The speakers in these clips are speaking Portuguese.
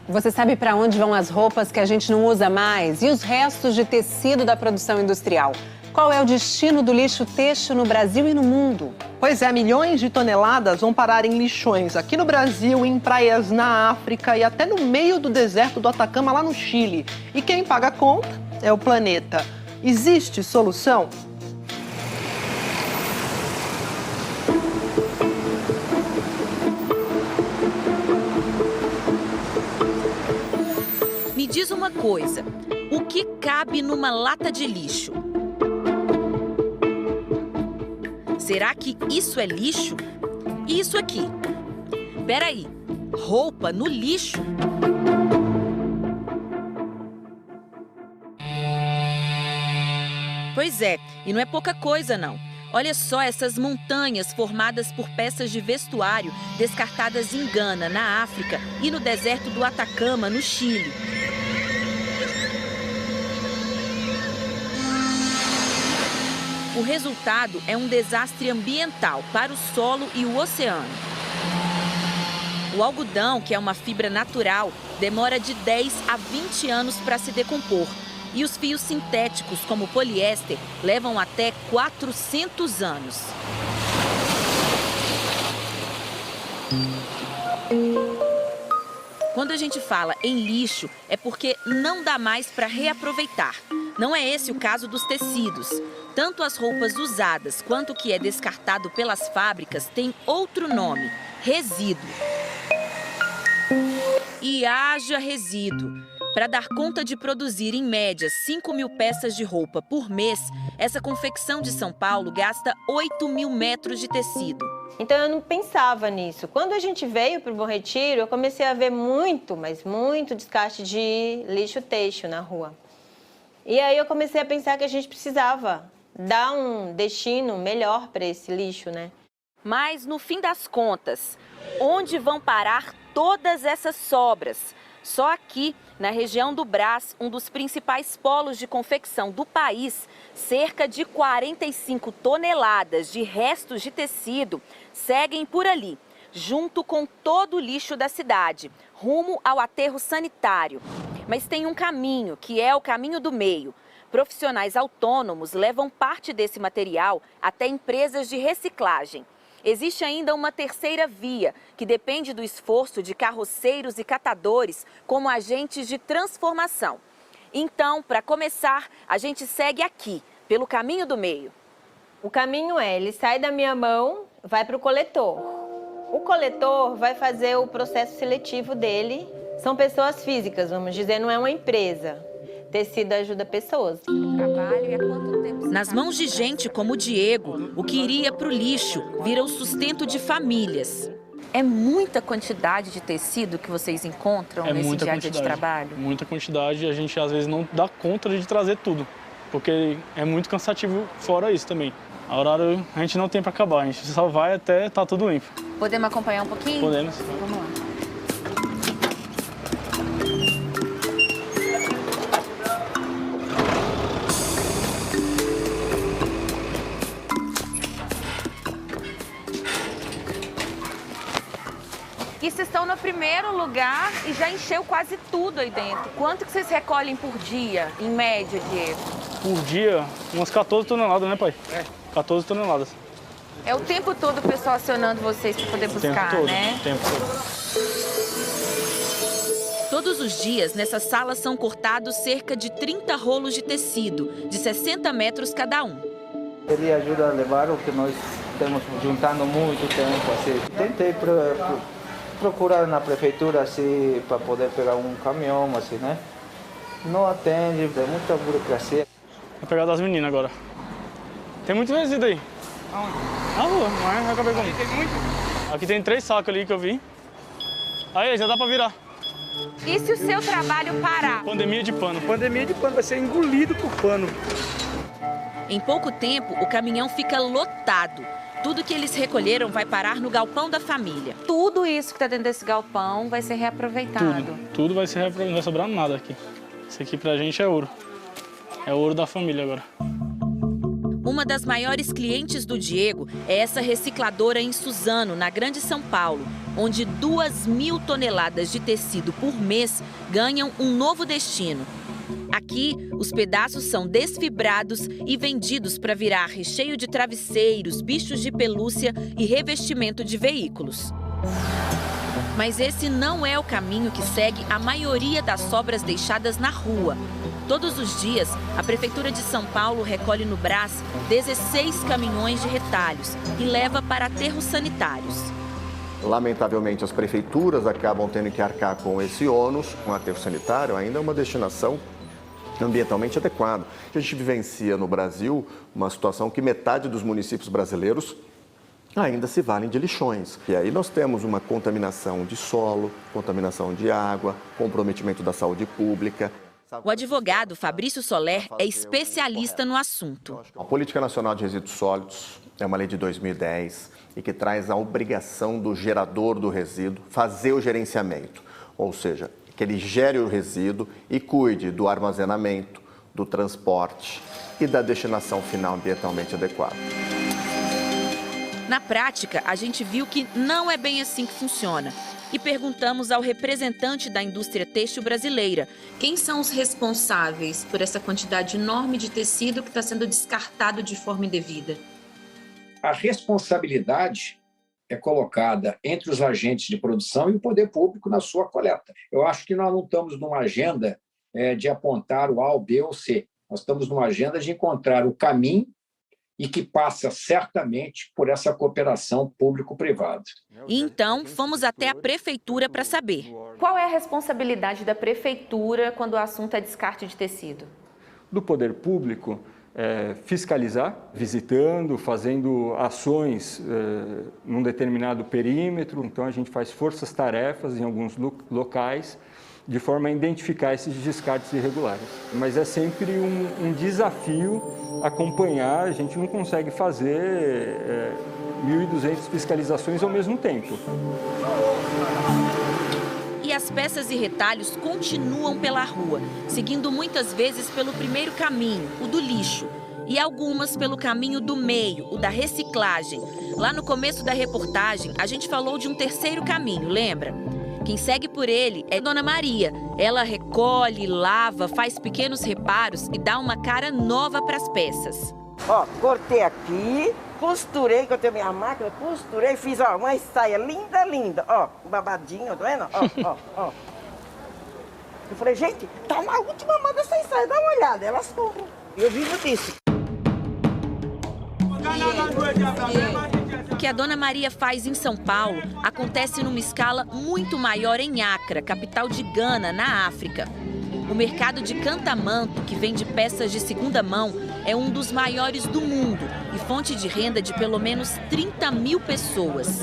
Você sabe para onde vão as roupas que a gente não usa mais? E os restos de tecido da produção industrial? Qual é o destino do lixo têxtil no Brasil e no mundo? Pois é, milhões de toneladas vão parar em lixões aqui no Brasil, em praias na África e até no meio do deserto do Atacama, lá no Chile. E quem paga a conta é o planeta. Existe solução? Me diz uma coisa, o que cabe numa lata de lixo? Será que isso é lixo? E isso aqui? Peraí, roupa no lixo? Pois é, e não é pouca coisa não. Olha só essas montanhas formadas por peças de vestuário descartadas em Gana, na África, e no deserto do Atacama, no Chile. O resultado é um desastre ambiental para o solo e o oceano. O algodão, que é uma fibra natural, demora de 10 a 20 anos para se decompor. E os fios sintéticos, como o poliéster, levam até 400 anos. Quando a gente fala em lixo, é porque não dá mais para reaproveitar. Não é esse o caso dos tecidos. Tanto as roupas usadas quanto o que é descartado pelas fábricas tem outro nome: resíduo. E haja resíduo. Para dar conta de produzir, em média, 5.000 peças de roupa por mês, essa confecção de São Paulo gasta 8.000 metros de tecido. Então eu não pensava nisso. Quando a gente veio para o Bom Retiro, eu comecei a ver muito, mas muito descarte de lixo têxtil na rua. E aí eu comecei a pensar que a gente precisava dar um destino melhor para esse lixo, né? Mas, no fim das contas, onde vão parar todas essas sobras? Só aqui, na região do Brás, um dos principais polos de confecção do país, cerca de 45 toneladas de restos de tecido seguem por ali, junto com todo o lixo da cidade, rumo ao aterro sanitário. Mas tem um caminho, que é o caminho do meio. Profissionais autônomos levam parte desse material até empresas de reciclagem. Existe ainda uma terceira via, que depende do esforço de carroceiros e catadores como agentes de transformação. Então, para começar, a gente segue aqui, pelo caminho do meio. O caminho ele sai da minha mão, vai para o coletor. O coletor vai fazer o processo seletivo dele. São pessoas físicas, vamos dizer, não é uma empresa. Tecido ajuda pessoas. Nas mãos de gente como o Diego, o que iria para o lixo vira o sustento de famílias. É muita quantidade de tecido que vocês encontram nesse dia a dia de trabalho? Muita quantidade, e a gente às vezes não dá conta de trazer tudo, porque é muito cansativo fora isso também. A horário a gente não tem para acabar, a gente só vai até tá tudo limpo. Podemos acompanhar um pouquinho? Podemos. Vamos lá. E vocês estão no primeiro lugar e já encheu quase tudo aí dentro. Quanto que vocês recolhem por dia, em média, Diego? Por dia, umas 14 toneladas, né, pai? 14 toneladas. É o tempo todo o pessoal acionando vocês para poder buscar, né? O tempo todo. Todos os dias, nessa sala são cortados cerca de 30 rolos de tecido, de 60 metros cada um. Ele ajuda a levar o que nós estamos juntando muito tempo, assim. Tentei procurar na prefeitura, assim, para poder pegar um caminhão, assim, né? Não atende, é muita burocracia. Vou pegar das meninas agora. Tem muito resíduo aí. Aonde? Na rua, mas eu acabei com. Aqui tem muito? Aqui tem 3 sacos ali que eu vi. Aí, já dá pra virar. E se o seu trabalho parar? Pandemia de pano. Pandemia de pano, vai ser engolido por pano. Em pouco tempo, o caminhão fica lotado. Tudo que eles recolheram vai parar no galpão da família. Tudo isso que está dentro desse galpão vai ser reaproveitado. Tudo vai ser reaproveitado, não vai sobrar nada aqui. Isso aqui pra gente é ouro. É ouro da família agora. Uma das maiores clientes do Diego é essa recicladora em Suzano, na Grande São Paulo, onde 2.000 toneladas de tecido por mês ganham um novo destino. Aqui, os pedaços são desfibrados e vendidos para virar recheio de travesseiros, bichos de pelúcia e revestimento de veículos. Mas esse não é o caminho que segue a maioria das sobras deixadas na rua. Todos os dias, a Prefeitura de São Paulo recolhe no Brás 16 caminhões de retalhos e leva para aterros sanitários. Lamentavelmente, as prefeituras acabam tendo que arcar com esse ônus. Um aterro sanitário ainda é uma destinação ambientalmente adequada. A gente vivencia no Brasil uma situação que metade dos municípios brasileiros ainda se valem de lixões. E aí nós temos uma contaminação de solo, contaminação de água, comprometimento da saúde pública. O advogado Fabrício Soler é especialista no assunto. A Política Nacional de Resíduos Sólidos é uma lei de 2010 e que traz a obrigação do gerador do resíduo fazer o gerenciamento, ou seja, que ele gere o resíduo e cuide do armazenamento, do transporte e da destinação final ambientalmente adequada. Na prática, a gente viu que não é bem assim que funciona. E perguntamos ao representante da indústria têxtil brasileira: quem são os responsáveis por essa quantidade enorme de tecido que está sendo descartado de forma indevida? A responsabilidade é colocada entre os agentes de produção e o poder público na sua coleta. Eu acho que nós não estamos numa agenda de apontar o A, o B ou C. Nós estamos numa agenda de encontrar o caminho e que passa certamente por essa cooperação público-privada. Então, fomos até a prefeitura para saber. Qual é a responsabilidade da prefeitura quando o assunto é descarte de tecido? Do poder público, fiscalizar, visitando, fazendo ações num determinado perímetro. Então, a gente faz forças-tarefas em alguns locais, de forma a identificar esses descartes irregulares. Mas é sempre um desafio acompanhar, a gente não consegue fazer 1.200 fiscalizações ao mesmo tempo. E as peças e retalhos continuam pela rua, seguindo muitas vezes pelo primeiro caminho, o do lixo, e algumas pelo caminho do meio, o da reciclagem. Lá no começo da reportagem, a gente falou de um terceiro caminho, lembra? Quem segue por ele é Dona Maria. Ela recolhe, lava, faz pequenos reparos e dá uma cara nova para as peças. Ó, cortei aqui, costurei, que eu tenho minha máquina, costurei, fiz uma saia linda, linda. Ó, babadinho, tá vendo? Ó. Eu falei, gente, tá na última mão dessa saia, dá uma olhada, elas compram. Eu vivo disso. O que a Dona Maria faz em São Paulo acontece numa escala muito maior em Accra, capital de Gana, na África. O mercado de Cantamanto, que vende peças de segunda mão, é um dos maiores do mundo e fonte de renda de pelo menos 30.000 pessoas.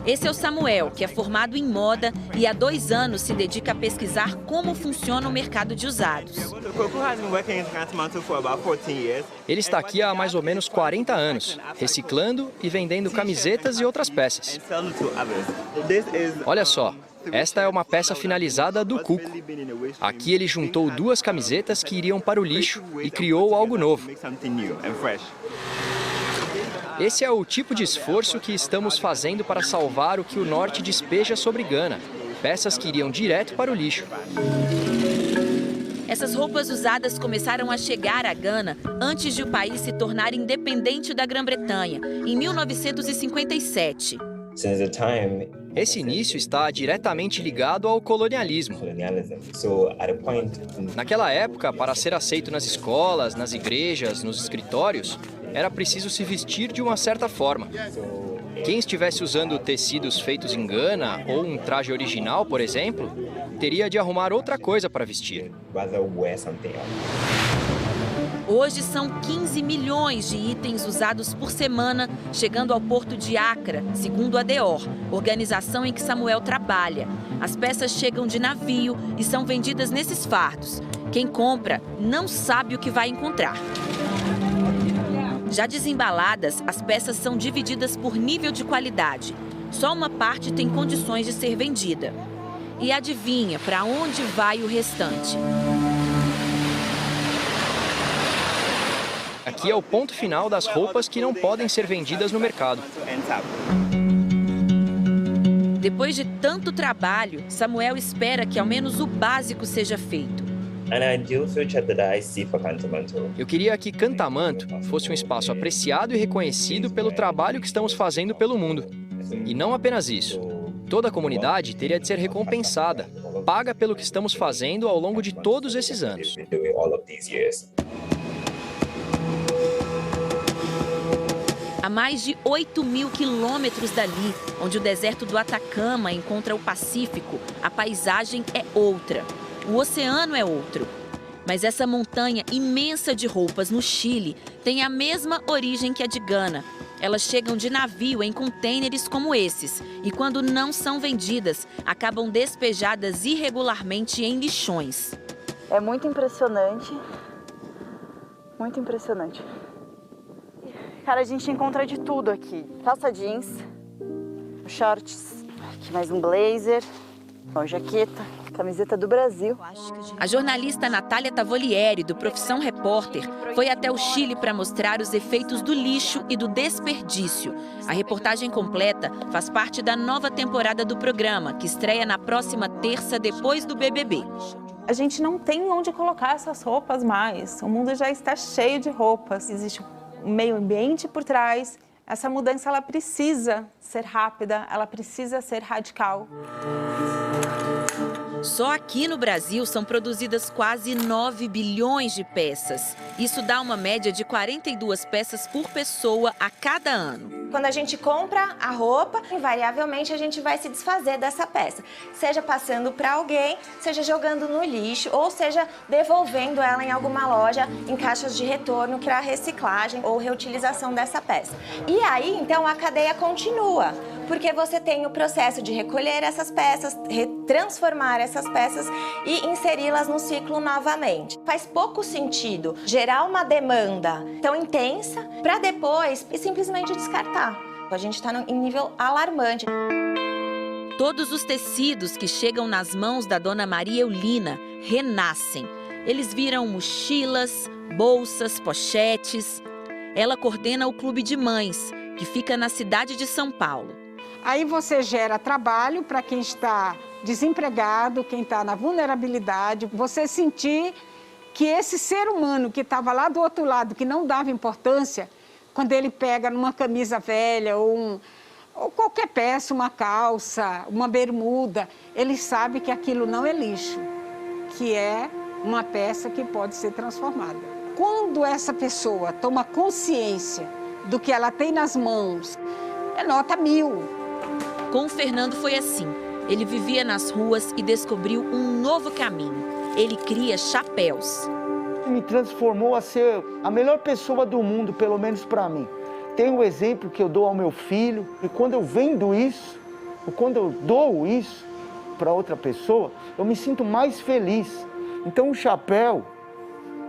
Esse é o Samuel, que é formado em moda e há 2 anos se dedica a pesquisar como funciona o mercado de usados. Ele está aqui há mais ou menos 40 anos, reciclando e vendendo camisetas e outras peças. Olha só, esta é uma peça finalizada do Cuco. Aqui ele juntou 2 camisetas que iriam para o lixo e criou algo novo. Esse é o tipo de esforço que estamos fazendo para salvar o que o norte despeja sobre Gana. Peças que iriam direto para o lixo. Essas roupas usadas começaram a chegar a Gana antes de o país se tornar independente da Grã-Bretanha, em 1957. Esse início está diretamente ligado ao colonialismo. Naquela época, para ser aceito nas escolas, nas igrejas, nos escritórios, era preciso se vestir de uma certa forma. Quem estivesse usando tecidos feitos em Gana ou um traje original, por exemplo, teria de arrumar outra coisa para vestir. Hoje são 15 milhões de itens usados por semana, chegando ao porto de Accra, segundo a DEOR, organização em que Samuel trabalha. As peças chegam de navio e são vendidas nesses fardos. Quem compra não sabe o que vai encontrar. Já desembaladas, as peças são divididas por nível de qualidade. Só uma parte tem condições de ser vendida. E adivinha para onde vai o restante? Aqui é o ponto final das roupas que não podem ser vendidas no mercado. Depois de tanto trabalho, Samuel espera que ao menos o básico seja feito. Eu queria que Cantamanto fosse um espaço apreciado e reconhecido pelo trabalho que estamos fazendo pelo mundo. E não apenas isso. Toda a comunidade teria de ser recompensada, paga pelo que estamos fazendo ao longo de todos esses anos. A mais de 8.000 quilômetros dali, onde o deserto do Atacama encontra o Pacífico, a paisagem é outra. O oceano é outro. Mas essa montanha imensa de roupas no Chile tem a mesma origem que a de Gana. Elas chegam de navio em contêineres como esses e, quando não são vendidas, acabam despejadas irregularmente em lixões. É muito impressionante. Muito impressionante. Cara, a gente encontra de tudo aqui. Calça jeans, shorts, aqui mais um blazer, uma jaqueta, camiseta do Brasil. A jornalista Natália Tavolieri, do Profissão Repórter, foi até o Chile para mostrar os efeitos do lixo e do desperdício. A reportagem completa faz parte da nova temporada do programa, que estreia na próxima terça, depois do BBB. A gente não tem onde colocar essas roupas mais. O mundo já está cheio de roupas. Existe um meio ambiente por trás. Essa mudança ela precisa ser rápida, ela precisa ser radical. Só aqui no Brasil são produzidas quase 9 bilhões de peças. Isso dá uma média de 42 peças por pessoa a cada ano. Quando a gente compra a roupa, invariavelmente a gente vai se desfazer dessa peça. Seja passando para alguém, seja jogando no lixo, ou seja devolvendo ela em alguma loja em caixas de retorno para reciclagem ou reutilização dessa peça. E aí, então, a cadeia continua. Porque você tem o processo de recolher essas peças, transformar essas peças e inseri-las no ciclo novamente. Faz pouco sentido gerar uma demanda tão intensa para depois simplesmente descartar. A gente está em nível alarmante. Todos os tecidos que chegam nas mãos da dona Maria Eulina renascem. Eles viram mochilas, bolsas, pochetes. Ela coordena o Clube de Mães, que fica na cidade de São Paulo. Aí você gera trabalho para quem está desempregado, quem está na vulnerabilidade. Você sentir que esse ser humano que estava lá do outro lado, que não dava importância, quando ele pega numa camisa velha ou qualquer peça, uma calça, uma bermuda, ele sabe que aquilo não é lixo, que é uma peça que pode ser transformada. Quando essa pessoa toma consciência do que ela tem nas mãos, é nota 1000. Com o Fernando foi assim. Ele vivia nas ruas e descobriu um novo caminho. Ele cria chapéus. Me transformou a ser a melhor pessoa do mundo, pelo menos para mim. Tem um exemplo que eu dou ao meu filho, e quando eu vendo isso, ou quando eu dou isso para outra pessoa, eu me sinto mais feliz. Então o chapéu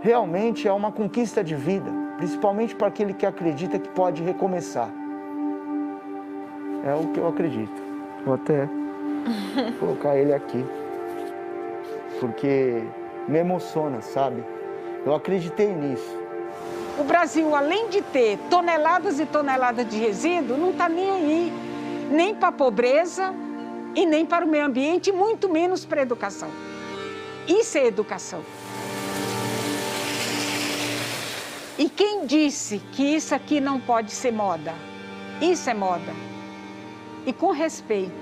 realmente é uma conquista de vida, principalmente para aquele que acredita que pode recomeçar. É o que eu acredito. Vou até colocar ele aqui, porque me emociona, sabe? Eu acreditei nisso. O Brasil, além de ter toneladas e toneladas de resíduo, não está nem aí, nem para a pobreza e nem para o meio ambiente, muito menos para a educação. Isso é educação. E quem disse que isso aqui não pode ser moda? Isso é moda. E com respeito.